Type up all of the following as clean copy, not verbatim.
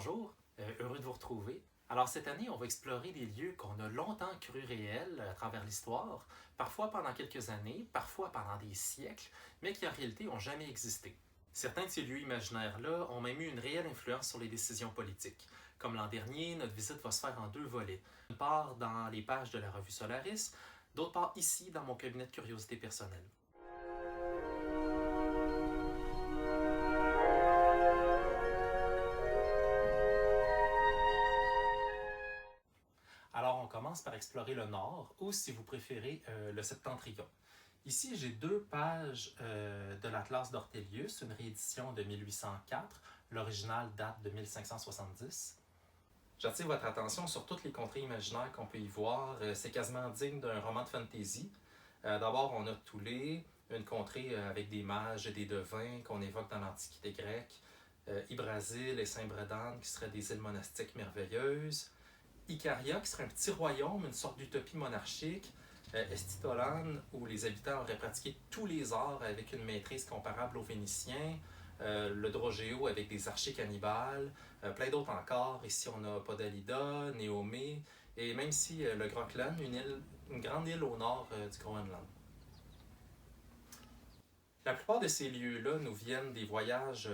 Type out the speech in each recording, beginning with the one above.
bonjour, heureux de vous retrouver. Alors cette année, on va explorer des lieux qu'on a longtemps cru réels à travers l'histoire, parfois pendant quelques années, parfois pendant des siècles, mais qui en réalité n'ont jamais existé. Certains de ces lieux imaginaires-là ont même eu une réelle influence sur les décisions politiques. Comme l'an dernier, notre visite va se faire en deux volets. D'une part dans les pages de la revue Solaris, d'autre part ici dans mon cabinet de curiosité personnelle. Alors, on commence par explorer le nord, ou si vous préférez, le septentrion. Ici, j'ai deux pages de l'Atlas d'Ortelius, une réédition de 1804. L'original date de 1570. J'attire votre attention sur toutes les contrées imaginaires qu'on peut y voir. C'est quasiment digne d'un roman de fantasy. D'abord, on a Toulé, une contrée avec des mages et des devins qu'on évoque dans l'Antiquité grecque. Ybrasil et Saint-Brédane, qui seraient des îles monastiques merveilleuses. Icaria, qui serait un petit royaume, une sorte d'utopie monarchique. Estitolan, où les habitants auraient pratiqué tous les arts avec une maîtrise comparable aux Vénitiens. Le Drogeo avec des archers cannibales. Plein d'autres encore. Ici, on a Podalida, Néomé, et même ici, le Groenland, une grande île au nord du Groenland. La plupart de ces lieux-là nous viennent des voyages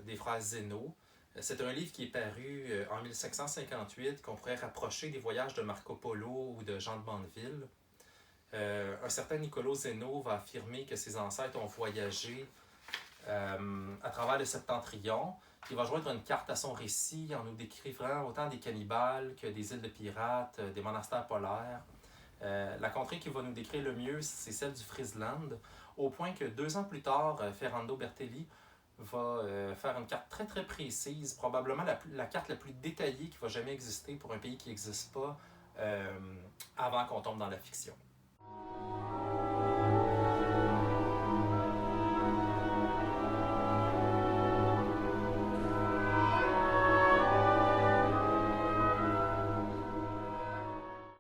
des frères Zéno. C'est un livre qui est paru en 1558, qu'on pourrait rapprocher des voyages de Marco Polo ou de Jean de Mandeville. Un certain Niccolò Zeno va affirmer que ses ancêtres ont voyagé à travers le Septentrion. Il va joindre une carte à son récit en nous décrivant autant des cannibales que des îles de pirates, des monastères polaires. La contrée qu'il va nous décrire le mieux, c'est celle du Friesland, au point que 2 ans plus tard, Ferrando Bertelli va faire une carte très très précise, probablement la carte la plus détaillée qui va jamais exister pour un pays qui n'existe pas avant qu'on tombe dans la fiction.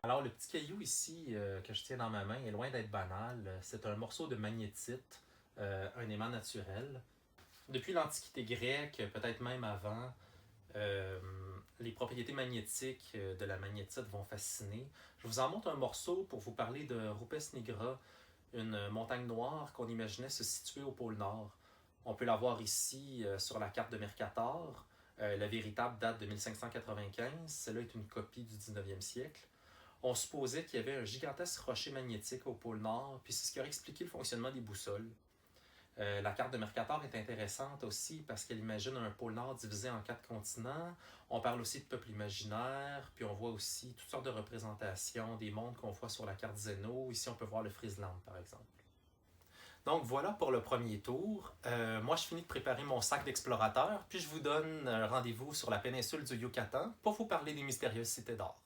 Alors, le petit caillou ici que je tiens dans ma main est loin d'être banal. C'est un morceau de magnétite, un aimant naturel. Depuis l'Antiquité grecque, peut-être même avant, les propriétés magnétiques de la magnétite vont fasciner. Je vous en montre un morceau pour vous parler de Rupes Nigra, une montagne noire qu'on imaginait se situer au pôle Nord. On peut la voir ici sur la carte de Mercator. La véritable date de 1595. Celle-là est une copie du 19e siècle. On supposait qu'il y avait un gigantesque rocher magnétique au pôle Nord, puis c'est ce qui aurait expliqué le fonctionnement des boussoles. La carte de Mercator est intéressante aussi parce qu'elle imagine un pôle Nord divisé en 4 continents. On parle aussi de peuples imaginaires, puis on voit aussi toutes sortes de représentations des mondes qu'on voit sur la carte Zeno. Ici, on peut voir le Friesland, par exemple. Donc voilà pour le premier tour. Moi, je finis de préparer mon sac d'explorateur, puis je vous donne rendez-vous sur la péninsule du Yucatan pour vous parler des mystérieuses cités d'or.